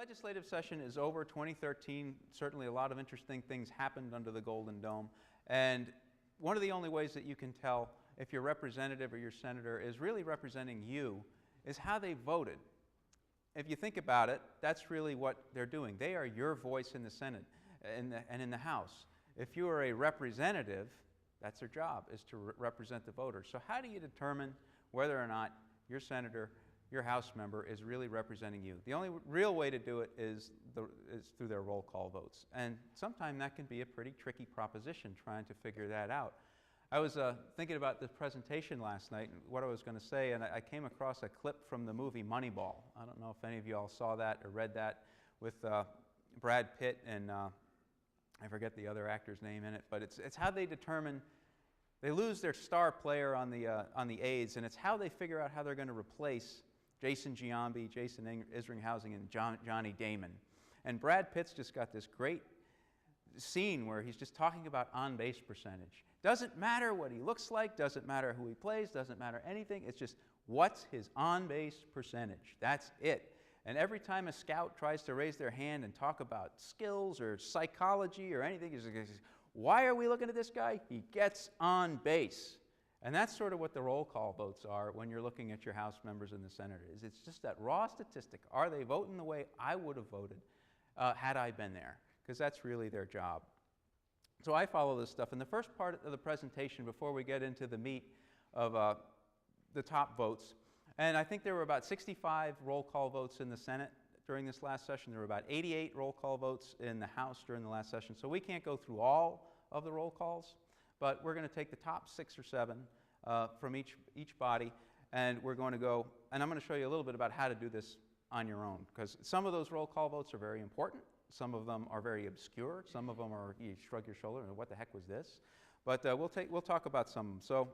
legislative session is over. 2013, certainly a lot of interesting things happened under the Golden Dome. And one of the only ways that you can tell if your representative or your senator is really representing you is how they voted. If you think about it, that's really what they're doing. They are your voice in the Senate and in the House. If you are a representative, that's their job, is to represent the voters. So how do you determine whether or not your senator, your House member, is really representing you? The only real way to do it is through their roll call votes. And sometimes that can be a pretty tricky proposition, trying to figure that out. I was thinking about this presentation last night and what I was going to say, and I came across a clip from the movie Moneyball. I don't know if any of you all saw that or read that, with Brad Pitt and I forget the other actor's name in it, but it's how they determine. They lose their star player on the A's, and it's how they figure out how they're going to replace Jason Giambi, Jason Isringhausen, and Johnny Damon. And Brad Pitt's just got this great scene where he's just talking about on-base percentage. Doesn't matter what he looks like, doesn't matter who he plays, doesn't matter anything. It's just what's his on-base percentage. That's it. And every time a scout tries to raise their hand and talk about skills or psychology or anything, he's like, why are we looking at this guy? He gets on base. And that's sort of what the roll call votes are when you're looking at your House members and the senators. It's just that raw statistic. Are they voting the way I would have voted had I been there? Because that's really their job. So I follow this stuff. In the first part of the presentation, before we get into the meat of the top votes, and I think there were about 65 roll call votes in the Senate during this last session. There were about 88 roll call votes in the House during the last session. So we can't go through all of the roll calls, but we're going to take the top 6 or 7 from each body, and we're going to go, and I'm going to show you a little bit about how to do this on your own, because some of those roll call votes are very important. Some of them are very obscure. Some of them are, you shrug your shoulder and what the heck was this? But we'll talk about some of them. So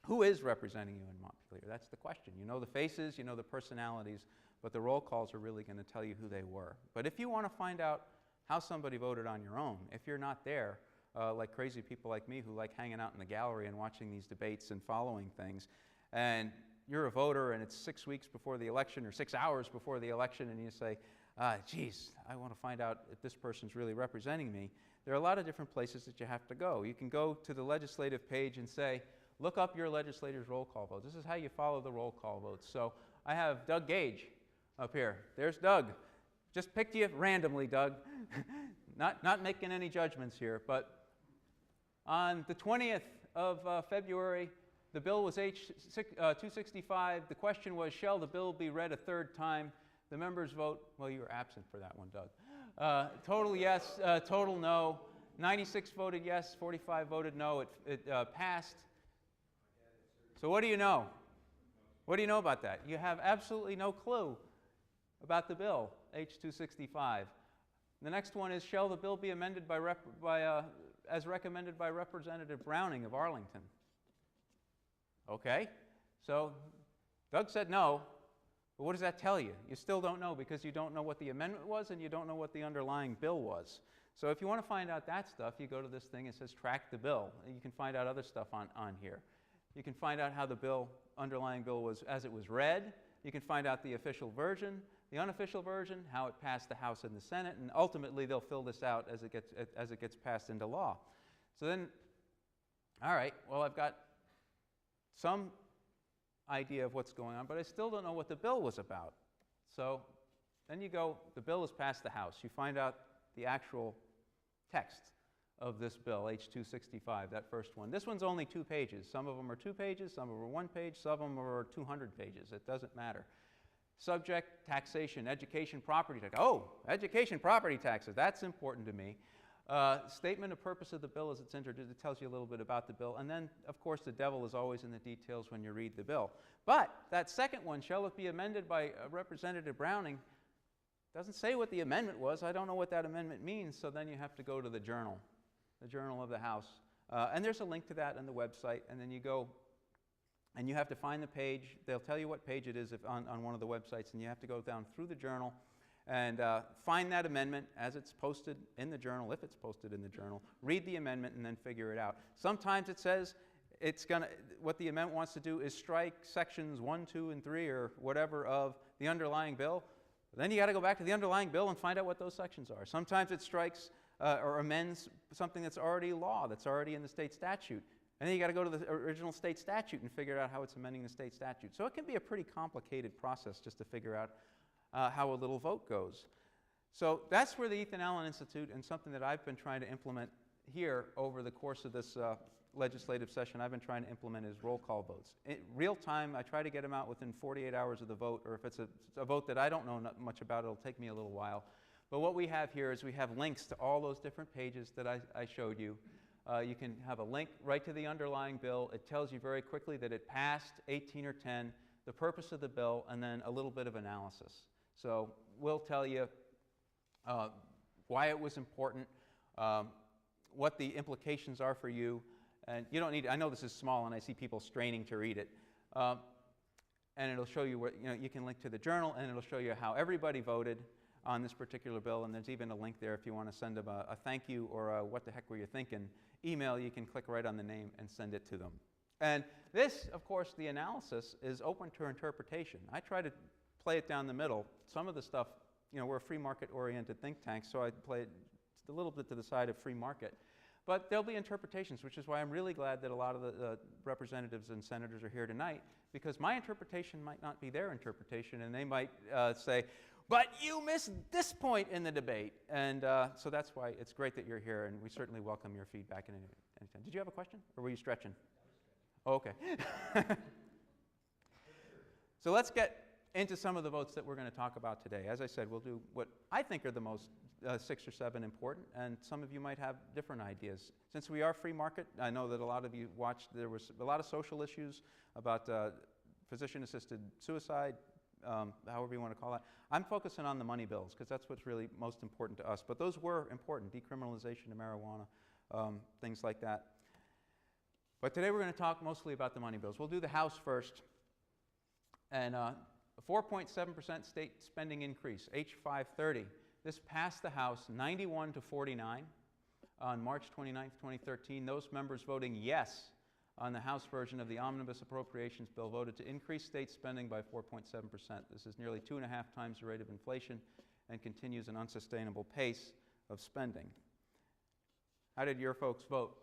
who is representing you in Montpelier? That's the question. You know the faces, you know the personalities, but the roll calls are really going to tell you who they were. But if you want to find out how somebody voted on your own, if you're not there, like crazy people like me who like hanging out in the gallery and watching these debates and following things, and you're a voter and it's 6 weeks before the election or 6 hours before the election, and you say, geez, I want to find out if this person's really representing me, there are a lot of different places that you have to go. You can go to the legislative page and say, look up your legislators' roll call votes. This is how you follow the roll call votes. So I have Doug Gage up here. There's Doug. Just picked you randomly, Doug. not making any judgments here. But on the 20th of February, the bill was H-265. The question was, shall the bill be read a third time? The members vote, well, you were absent for that one, Doug. Total yes, total no. 96 voted yes, 45 voted no. It passed. So what do you know? What do you know about that? You have absolutely no clue about the bill, H-265. The next one is, shall the bill be amended as recommended by Representative Browning of Arlington? Okay, so Doug said no, but what does that tell you? You still don't know, because you don't know what the amendment was and you don't know what the underlying bill was. So if you want to find out that stuff, you go to this thing that says track the bill. You can find out other stuff on here. You can find out how the underlying bill was as it was read. You can find out the official version, the unofficial version, how it passed the House and the Senate, and ultimately they'll fill this out as it gets passed into law. So then, all right, well, I've got some idea of what's going on, but I still don't know what the bill was about. So then you go, the bill is passed the House. You find out the actual text of this bill, H-265, that first one. This one's only 2 pages. Some of them are 2 pages, some of them are 1 page, some of them are 200 pages. It doesn't matter. Subject, taxation, education, property tax. Oh, education, property taxes, that's important to me. Statement of purpose of the bill as it's introduced. It tells you a little bit about the bill. And then, of course, the devil is always in the details when you read the bill. But that second one, shall it be amended by Representative Browning, doesn't say what the amendment was. I don't know what that amendment means, so then you have to go to the Journal of the House. And there's a link to that on the website, and then you go and you have to find the page. They'll tell you what page it is on one of the websites, and you have to go down through the Journal and find that amendment as it's posted in the Journal, if it's posted in the Journal, read the amendment, and then figure it out. Sometimes it says what the amendment wants to do is strike sections 1, 2, and 3 or whatever of the underlying bill. Then you got to go back to the underlying bill and find out what those sections are. Sometimes it strikes or amends something that's already law, that's already in the state statute. And then you got to go to the original state statute and figure out how it's amending the state statute. So it can be a pretty complicated process just to figure out how a little vote goes. So that's where the Ethan Allen Institute, and something that I've been trying to implement here over the course of this legislative session, I've been trying to implement is roll call votes. In real time, I try to get them out within 48 hours of the vote, or if it's a vote that I don't know much about, it'll take me a little while. But what we have here is we have links to all those different pages that I showed you. You can have a link right to the underlying bill. It tells you very quickly that it passed 18 or 10, the purpose of the bill, and then a little bit of analysis. So we'll tell you why it was important, what the implications are for you. And you don't need, I know this is small and I see people straining to read it. And it'll show you, you can link to the journal, and it'll show you how everybody voted on this particular bill. And there's even a link there if you want to send them a thank you or a what the heck were you thinking email. You can click right on the name and send it to them. And this, of course, the analysis is open to interpretation. I try to play it down the middle. Some of the stuff, we're a free market-oriented think tank, so I play it just a little bit to the side of free market. But there'll be interpretations, which is why I'm really glad that a lot of the representatives and senators are here tonight, because my interpretation might not be their interpretation, and they might say, but you missed this point in the debate. And so that's why it's great that you're here, and we certainly welcome your feedback at any time. Did you have a question, or were you stretching? Oh, okay. So let's get into some of the votes that we're going to talk about today. As I said, we'll do what I think are the most 6 or 7 important, and some of you might have different ideas. Since we are free market, I know that a lot of you watched, there was a lot of social issues about physician-assisted suicide, however you want to call it. I'm focusing on the money bills because that's what's really most important to us. But those were important, decriminalization of marijuana, things like that. But today we're going to talk mostly about the money bills. We'll do the House first. And a 4.7% state spending increase, H530. This passed the House 91 to 49 on March 29, 2013. Those members voting yes on the House version of the Omnibus Appropriations Bill voted to increase state spending by 4.7%. This is nearly 2.5 times the rate of inflation and continues an unsustainable pace of spending. How did your folks vote?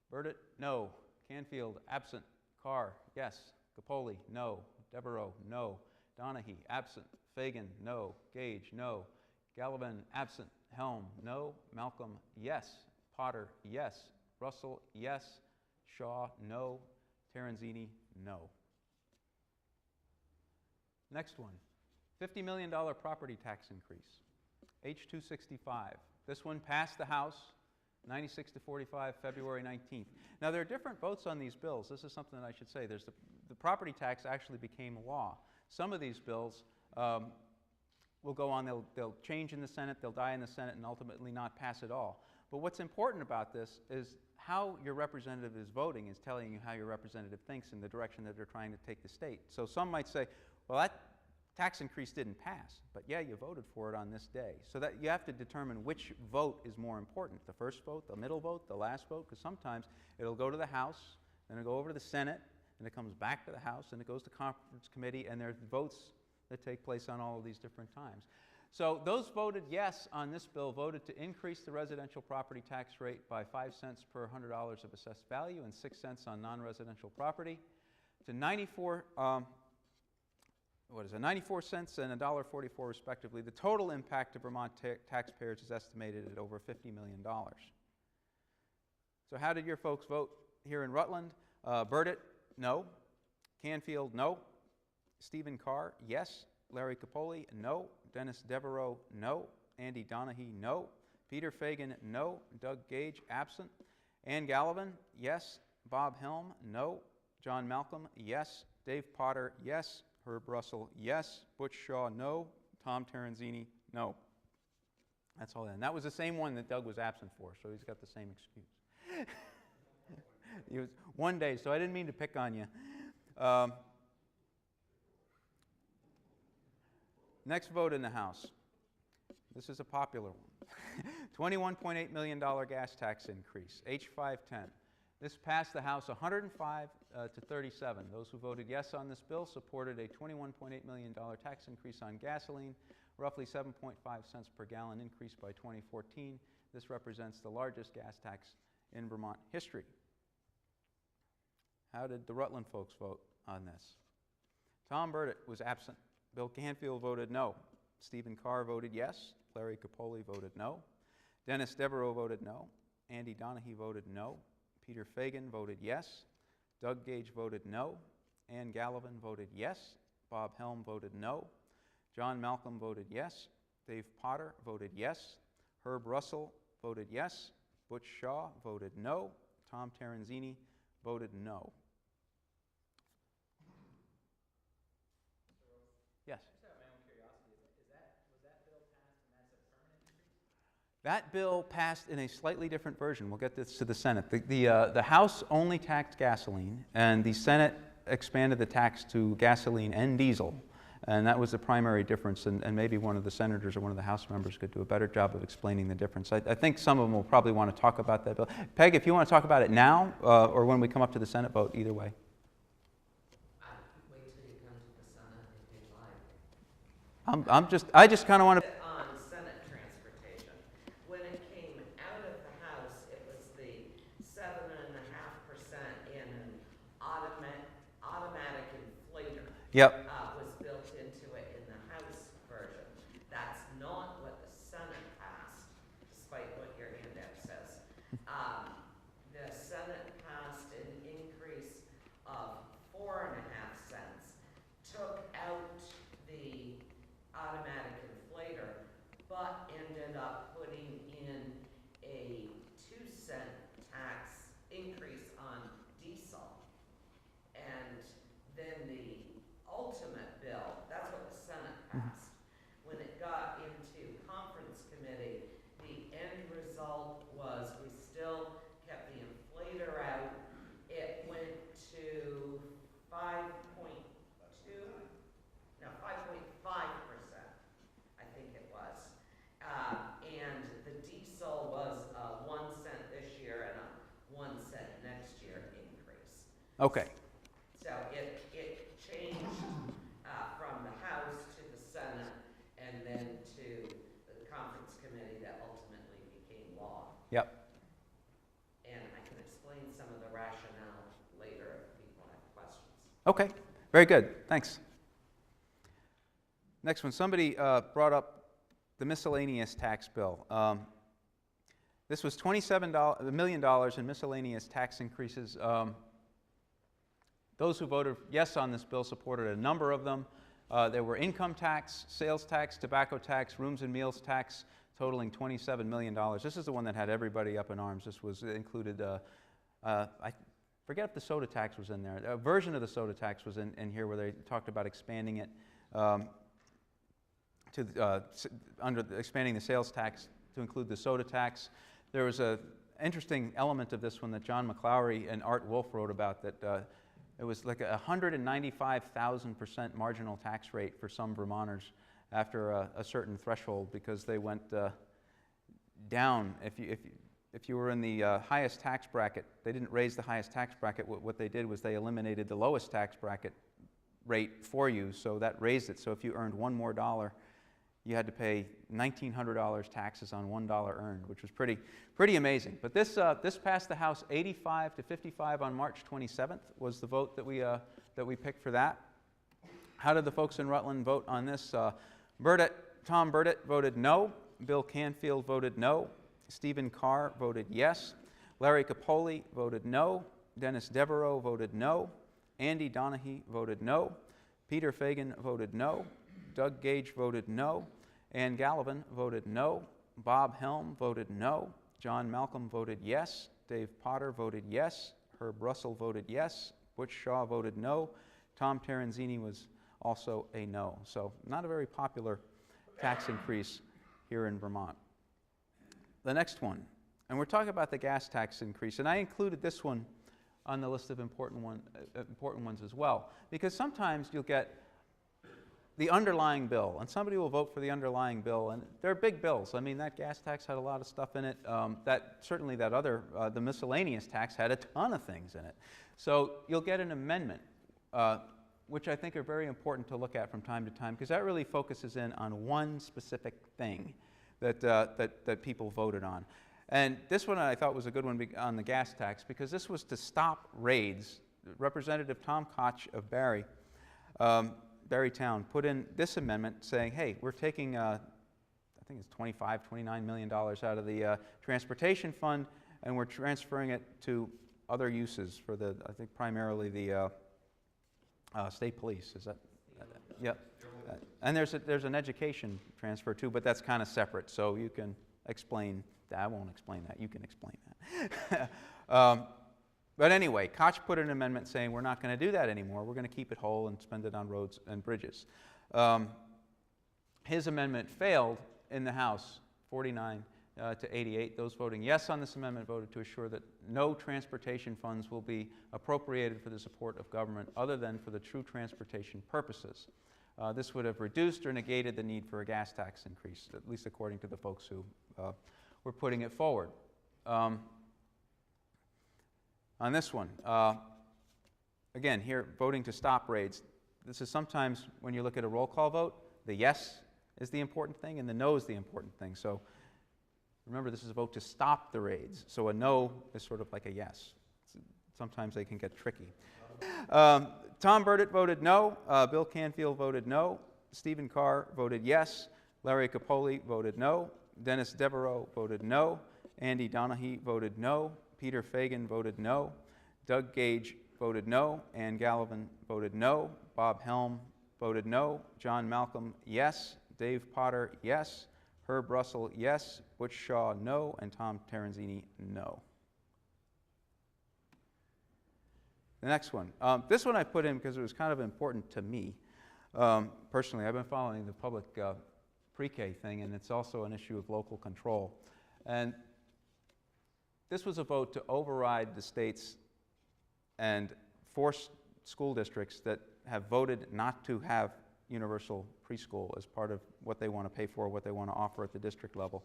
Burdett, no. Canfield, absent. Carr, yes. Capoli, no. Devereaux, no. Donahue, absent. Fagan, no. Gage, no. Gallivan, absent. Helm, no. Malcolm, yes. Potter, yes. Russell, yes. Shaw, no. Terenzini, no. Next one, $50 million property tax increase, H265. This one passed the House, 96 to 45, February 19th. Now, there are different votes on these bills. This is something that I should say. There's the property tax actually became law. Some of these bills will go on, they'll change in the Senate, they'll die in the Senate, and ultimately not pass at all. But what's important about this is how your representative is voting is telling you how your representative thinks in the direction that they're trying to take the state. So some might say, well, that tax increase didn't pass, but yeah, you voted for it on this day. So that you have to determine which vote is more important, the first vote, the middle vote, the last vote, because sometimes it'll go to the House, then it'll go over to the Senate, and it comes back to the House, and it goes to conference committee, and there's votes that take place on all of these different times. So those voted yes on this bill voted to increase the residential property tax rate by 5 cents per $100 of assessed value and 6 cents on non-residential property to 94 cents and $1.44 respectively. The total impact to Vermont taxpayers is estimated at over $50 million. So how did your folks vote here in Rutland? Burdett, no. Canfield, no. Stephen Carr, yes. Larry Capoli, no. Dennis Devereaux, no. Andy Donahue, no. Peter Fagan, no. Doug Gage, absent. Ann Gallivan, yes. Bob Helm, no. John Malcolm, yes. Dave Potter, yes. Herb Russell, yes. Butch Shaw, no. Tom Terenzini, no. That's all. And that was the same one that Doug was absent for, so he's got the same excuse. It was one day, so I didn't mean to pick on you. Next vote in the House. This is a popular one. $21.8 million gas tax increase, H510. This passed the House 105 to 37. Those who voted yes on this bill supported a $21.8 million tax increase on gasoline, roughly 7.5 cents per gallon increase by 2014. This represents the largest gas tax in Vermont history. How did the Rutland folks vote on this? Tom Burdett was absent. Bill Canfield voted no. Stephen Carr voted yes. Larry Capoli voted no. Dennis Devereaux voted no. Andy Donahue voted no. Peter Fagan voted yes. Doug Gage voted no. Ann Gallivan voted yes. Bob Helm voted no. John Malcolm voted yes. Dave Potter voted yes. Herb Russell voted yes. Butch Shaw voted no. Tom Terenzini voted no. Yes? Just out of my own curiosity, was that bill passed and that's a permanent increase? That bill passed in a slightly different version. We'll get this to the Senate. The House only taxed gasoline, and the Senate expanded the tax to gasoline and diesel. And that was the primary difference, and maybe one of the senators or one of the House members could do a better job of explaining the difference. I think some of them will probably want to talk about that bill. Peg, if you want to talk about it now or when we come up to the Senate vote, either way. Wait till you come to the Senate if you'd like. I just kind of want to... On Senate transportation, when it came out of the House, it was the 7.5% in an automatic inflator. Yep. Was built into it in the House version. That's not what the Senate passed, despite what your handout says. The Senate passed an increase of 4.5 cents, took out the automatic inflator, but ended up putting in a 2-cent tax increase on diesel. And then the ultimate bill, that's what the Senate passed. When it got into conference committee, the end result was we still kept the inflator out. It went to 5.5%, I think it was. And the diesel was a 1 cent this year and a 1 cent next year increase. Okay. So it changed from the House to the Senate and then to the conference committee that ultimately became law. Yep. And I can explain some of the rationale later if people have questions. Okay. Very good. Thanks. Next one. Somebody brought up the miscellaneous tax bill. This was $27 million in miscellaneous tax increases. Those who voted yes on this bill supported a number of them. There were income tax, sales tax, tobacco tax, rooms and meals tax, totaling $27 million. This is the one that had everybody up in arms. This was included, I forget if the soda tax was in there. A version of the soda tax was in here where they talked about expanding it expanding the sales tax to include the soda tax. There was an interesting element of this one that John McClowry and Art Wolf wrote about, that it was like a 195,000% marginal tax rate for some Vermonters after a certain threshold, because they went down. If you were in the highest tax bracket, they didn't raise the highest tax bracket. What they did was they eliminated the lowest tax bracket rate for you, so that raised it. So if you earned $1 more, you had to pay $1,900 taxes on $1 earned, which was pretty amazing. But this passed the House 85 to 55 on March 27th was the vote that we picked for that. How did the folks in Rutland vote on this? Tom Burdett voted no. Bill Canfield voted no. Stephen Carr voted yes. Larry Capoli voted no. Dennis Devereaux voted no. Andy Donahue voted no. Peter Fagan voted no. Doug Gage voted no. Ann Gallivan voted no. Bob Helm voted no. John Malcolm voted yes. Dave Potter voted yes. Herb Russell voted yes. Butch Shaw voted no. Tom Terenzini was also a no. So not a very popular tax increase here in Vermont. The next one, and we're talking about the gas tax increase, and I included this one on the list of important ones as well, because sometimes you'll get the underlying bill, and somebody will vote for the underlying bill, and they're big bills. I mean, that gas tax had a lot of stuff in it. Certainly that other, the miscellaneous tax had a ton of things in it. So you'll get an amendment, which I think are very important to look at from time to time, because that really focuses in on one specific thing that people voted on. And this one I thought was a good one on the gas tax, because this was to stop raids. Representative Tom Koch of Barrytown put in this amendment saying, hey, we're taking, I think it's $29 million out of the transportation fund, and we're transferring it to other uses for the, I think primarily the state police. Is that? Yep. And there's an education transfer too, but that's kind of separate, so you can explain that. I won't explain that. You can explain that. But anyway, Koch put an amendment saying we're not going to do that anymore. We're going to keep it whole and spend it on roads and bridges. His amendment failed in the House, 49 to 88. Those voting yes on this amendment voted to assure that no transportation funds will be appropriated for the support of government other than for the true transportation purposes. This would have reduced or negated the need for a gas tax increase, at least according to the folks who were putting it forward. On this one, again, here, voting to stop raids. This is sometimes, when you look at a roll call vote, the yes is the important thing and the no is the important thing. So remember, this is a vote to stop the raids. So a no is sort of like a yes. Sometimes they can get tricky. Tom Burdett voted no. Bill Canfield voted no. Stephen Carr voted yes. Larry Capoli voted no. Dennis Devereaux voted no. Andy Donahue voted no. Peter Fagan voted no. Doug Gage voted no. Ann Gallivan voted no. Bob Helm voted no. John Malcolm, yes. Dave Potter, yes. Herb Russell, yes. Butch Shaw, no. And Tom Terenzini, no. The next one. This one I put in because it was kind of important to me. Personally, I've been following the public pre-K thing, and it's also an issue of local control. And this was a vote to override the states and force school districts that have voted not to have universal preschool as part of what they want to pay for, what they want to offer at the district level.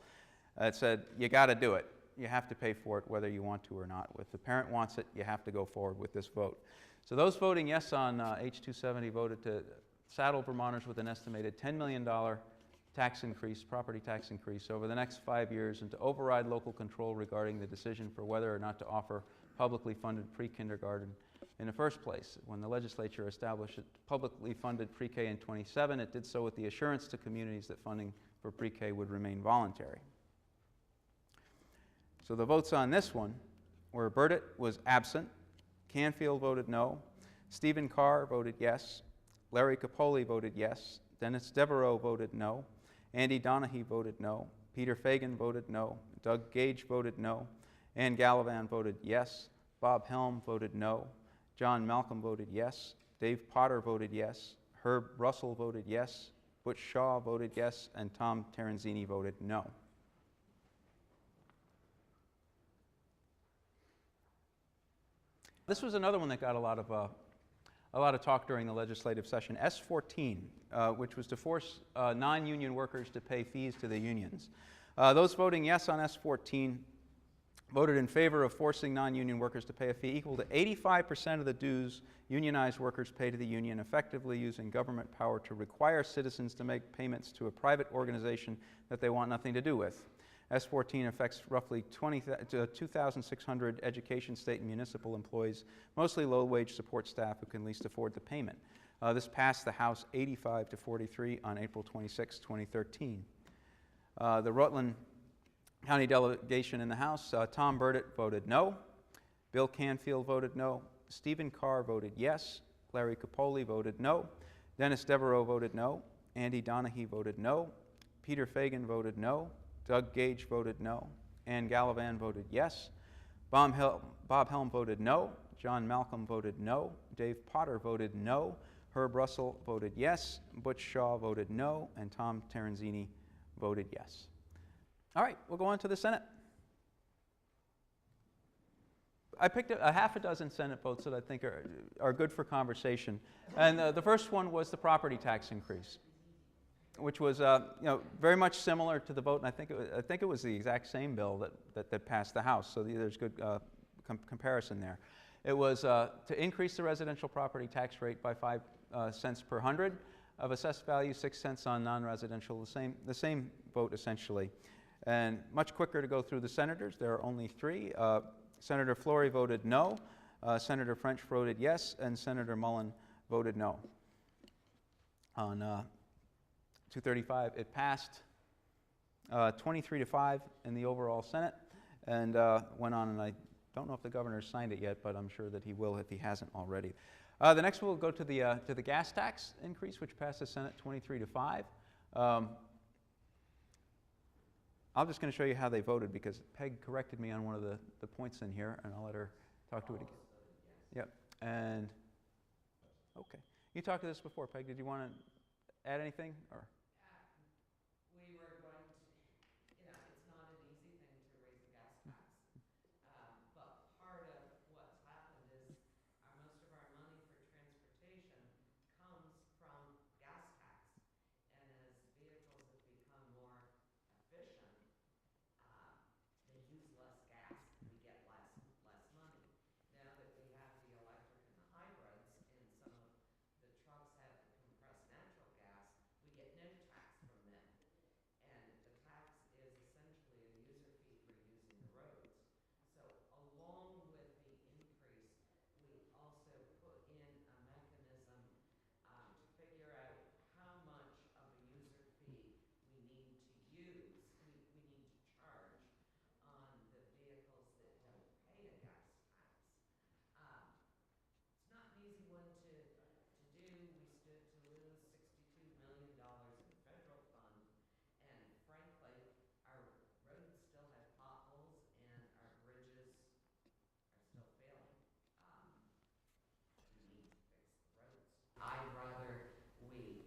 It said, you got to do it. You have to pay for it whether you want to or not. If the parent wants it, you have to go forward with this vote. So those voting yes on H270 voted to saddle Vermonters with an estimated $10 million tax increase, property tax increase over the next 5 years, and to override local control regarding the decision for whether or not to offer publicly funded pre-kindergarten in the first place. When the legislature established publicly funded pre-K in 27, it did so with the assurance to communities that funding for pre-K would remain voluntary. So the votes on this one were Burdett was absent, Canfield voted no, Stephen Carr voted yes, Larry Capoli voted yes, Dennis Devereaux voted no, Andy Donahue voted no, Peter Fagan voted no, Doug Gage voted no, Ann Gallivan voted yes, Bob Helm voted no, John Malcolm voted yes, Dave Potter voted yes, Herb Russell voted yes, Butch Shaw voted yes, and Tom Terenzini voted no. This was another one that got a lot of talk during the legislative session. S14, which was to force non-union workers to pay fees to the unions. Those voting yes on S14 voted in favor of forcing non-union workers to pay a fee equal to 85% of the dues unionized workers pay to the union, effectively using government power to require citizens to make payments to a private organization that they want nothing to do with. S14 affects roughly 2,600 education, state, and municipal employees, mostly low-wage support staff who can least afford the payment. This passed the House 85 to 43 on April 26, 2013. The Rutland County delegation in the House, Tom Burdett voted no, Bill Canfield voted no, Stephen Carr voted yes, Larry Capoli voted no, Dennis Devereaux voted no, Andy Donahue voted no, Peter Fagan voted no, Doug Gage voted no, Ann Gallivan voted yes, Bob Helm voted no, John Malcolm voted no, Dave Potter voted no, Herb Russell voted yes, Butch Shaw voted no, and Tom Terenzini voted yes. All right, we'll go on to the Senate. I picked a half a dozen Senate votes that I think are good for conversation. And the first one was the property tax increase, which was very much similar to the vote, and I think it was the exact same bill that passed the House, so there's good comparison there. It was to increase the residential property tax rate by 5 cents per hundred of assessed value, 6 cents on non-residential, the same vote essentially. And much quicker to go through the senators. There are only 3. Senator Flory voted no, Senator French voted yes, and Senator Mullen voted no. On 235, it passed 23-5 in the overall Senate, and went on, and I don't know if the governor signed it yet, but I'm sure that he will if he hasn't already. The next we'll go to the gas tax increase, which passed the Senate 23-5. I'm just going to show you how they voted because Peg corrected me on one of the points in here, and I'll let her talk to it again. Yep. And okay, you talked to this before, Peg. Did you want to add anything or? We were going to, it's not an easy thing to raise the gas tax. But part of what's happened is most of our money for transportation comes from gas tax. And as vehicles have become more efficient, they use less gas and we get less money. Now that we have the electric and the hybrids and some of the trucks have the compressed natural gas, we get no tax from them. And the tax is essentially a user fee for using the roads. So along with the increase, we also put in a mechanism to figure out how much of a user fee we need to use, we need to charge on the vehicles that don't pay a gas tax. It's not an easy one to do. We stood to lose $62 million in federal fund, and frankly, our roads still have potholes and our bridges are still failing. We need to fix the roads. I'd rather we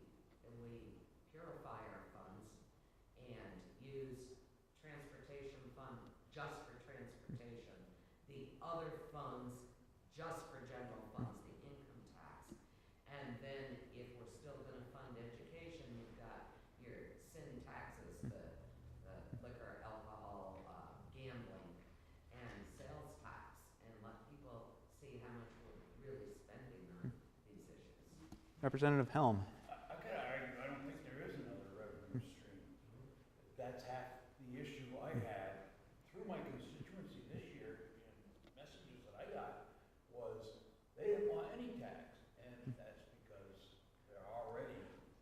purify our funds and use transportation fund just for transportation, the other funds just for general funds, the income tax. And then if we're still going to fund education, you've got your sin taxes, the liquor, alcohol, gambling, and sales tax, and let people see how much we're really spending on these issues. Representative Helm. I gotta argue, I don't think there is another revenue stream. That's half the issue I had through my constituency this year, and messages that I got was they didn't want any tax, and that's because they're already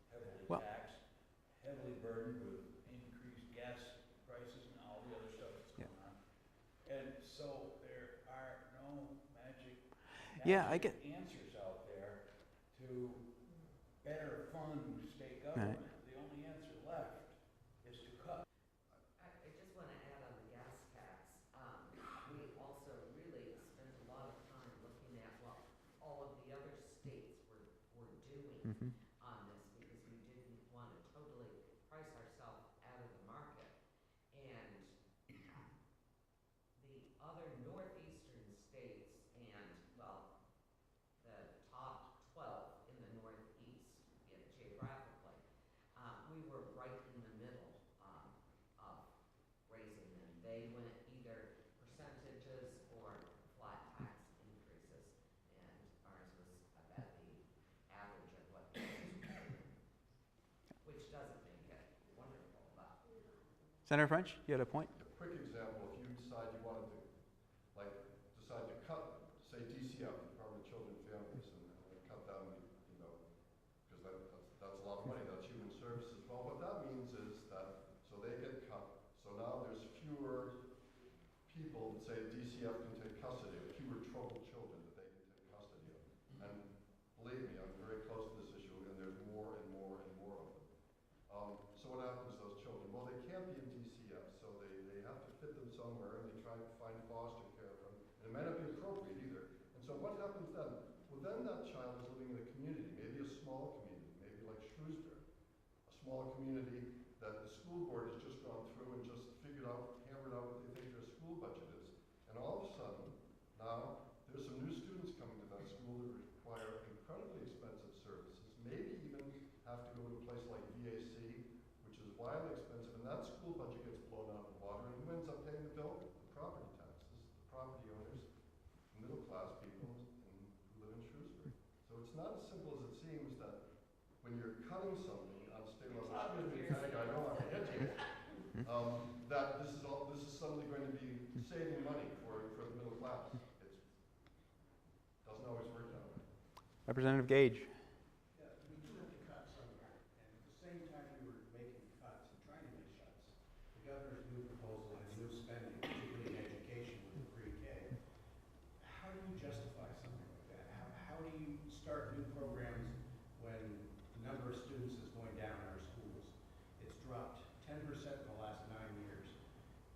heavily taxed, heavily burdened with increased gas prices and all the other stuff that's going on. And so there are no magic answers out there to better fund state government. The only answer left is to cut. I just want to add on the gas tax. We also really spent a lot of time looking at what all of the other states were doing on this, because we didn't want to totally price ourselves out of the market. And the other northeastern states and, well, the top 12 in the northeast, geographically, we were right in the middle of raising them. They went either percentages or flat tax increases, and ours was about the average of what the others were doing, which doesn't make it wonderful, but. Senator French, you had a point? A quick example, if you decide you wanted to, decide to cut, say DCF, Department of Children and Families, and cut down, because that's a lot of money, that's human services. Well, what that means is that, so they get cut, so now there's fewer people that say DCF can take custody of, fewer troubled children that they can take custody of. And believe me, I'm very close to this issue, and there's more and more and more of them. So what happens to those children? Well, they can't be in DCF, so they have to fit them somewhere, and they try to find foster care for them. And it might not be appropriate either. And so what happens then? Well, then that child is living in a community, maybe a small community, maybe like Shrewsbury, a small community that the school board has just gone through and just hammered out what they think their school budget is. And all of a sudden, now that this is suddenly going to be saving money for the middle class. It doesn't always work that way. Representative Gage. Yeah, we do have to cut somewhere, and at the same time we were making cuts and trying to make cuts, the governor's new proposal has new spending, particularly in education with the pre-K. How do you justify something like that? How do you start new programs when the number of students is going down in our schools? It's dropped 10% in the last 9 years,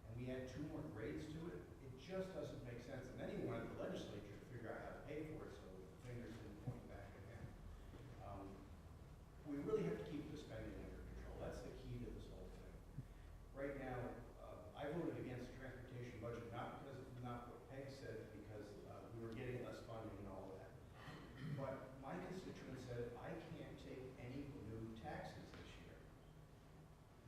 and we add 2 more grades to it. It just doesn't make sense. And then he wanted the legislature to figure out how to pay for it, so the fingers didn't point back at him. We really have to keep the spending under control. That's the key to this whole thing. Right now, I voted against the transportation budget, not because of not what Peg said, because we were getting less funding and all of that. But my constituent said, I can't take any new taxes this year.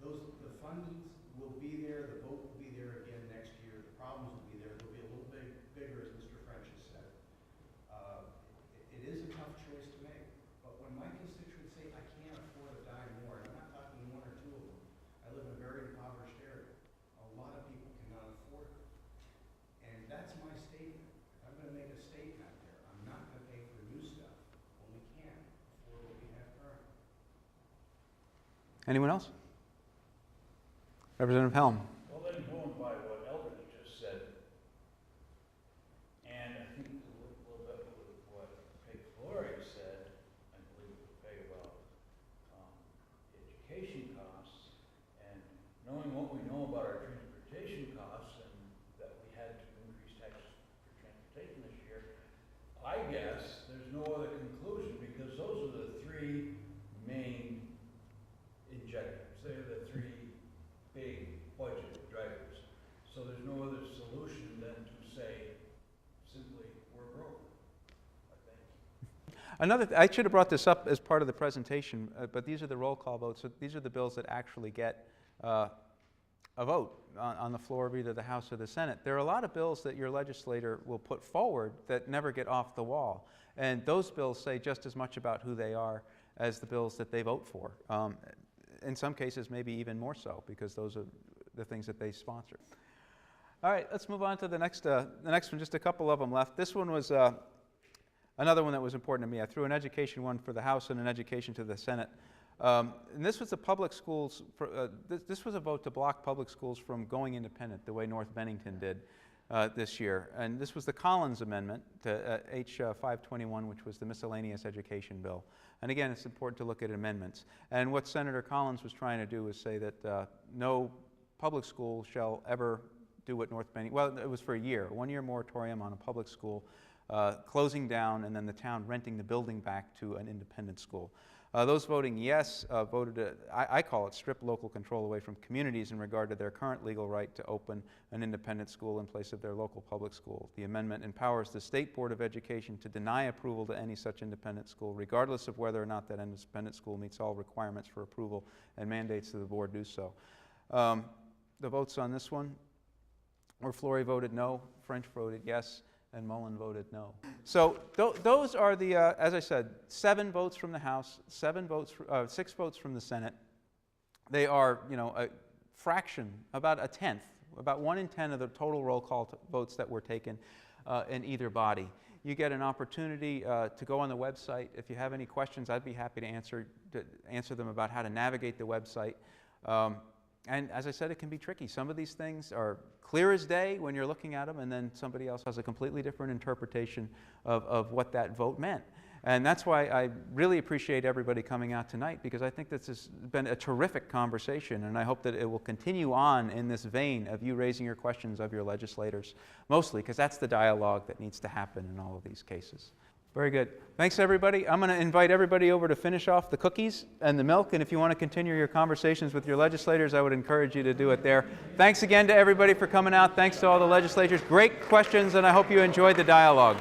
The fundings will be there, the vote will be there again next year, the problems will be there, they'll be a little bit bigger, as Mr. French has said. It is a tough choice to make, but when my constituents say, I can't afford a dime more, and I'm not talking 1 or 2 of them, I live in a very impoverished area, a lot of people cannot afford it. And that's my statement. If I'm gonna make a statement out there, I'm not gonna pay for new stuff when we can't afford what we have currently. Anyone else? Representative Helm. Well, then going by what Eldridge just said, and I think a little bit with what Peg Flory said, I believe it was Peg about education costs, and knowing what we know about our transportation costs and that we had to increase taxes for transportation this year, I guess there's no other conclusion, because those are the 3 main injectors. They're the 3 big budget drivers. So there's no other solution than to say simply, we're broke, I think. I should have brought this up as part of the presentation, but these are the roll call votes. So these are the bills that actually get a vote on the floor of either the House or the Senate. There are a lot of bills that your legislator will put forward that never get off the wall. And those bills say just as much about who they are as the bills that they vote for. In some cases, maybe even more so, because those are the things that they sponsor. All right, let's move on to the next one. Just a couple of them left. This one was another one that was important to me. I threw an education one for the House and an education to the Senate. And this was the public schools. This was a vote to block public schools from going independent, the way North Bennington did this year. And this was the Collins Amendment to H. 521, which was the miscellaneous education bill. And again, it's important to look at amendments. And what Senator Collins was trying to do was say that no public school shall ever do what North Bennington, well, it was for a year, 1-year moratorium on a public school closing down and then the town renting the building back to an independent school. Those voting yes voted, I call it strip local control away from communities in regard to their current legal right to open an independent school in place of their local public school. The amendment empowers the State Board of Education to deny approval to any such independent school, regardless of whether or not that independent school meets all requirements for approval and mandates that the board do so. The votes on this one were Flory voted no, French voted yes, and Mullen voted no. So those are the, as I said, 7 votes from the House, 6 votes from the Senate. They are, a fraction, about a tenth, about 1 in 10 of the total roll call votes that were taken in either body. You get an opportunity to go on the website. If you have any questions, I'd be happy to answer them about how to navigate the website. And as I said, it can be tricky. Some of these things are clear as day when you're looking at them, and then somebody else has a completely different interpretation of what that vote meant. And that's why I really appreciate everybody coming out tonight, because I think this has been a terrific conversation, and I hope that it will continue on in this vein of you raising your questions of your legislators, mostly because that's the dialogue that needs to happen in all of these cases. Very good. Thanks, everybody. I'm going to invite everybody over to finish off the cookies and the milk, and if you want to continue your conversations with your legislators, I would encourage you to do it there. Thanks again to everybody for coming out. Thanks to all the legislators. Great questions, and I hope you enjoyed the dialogue.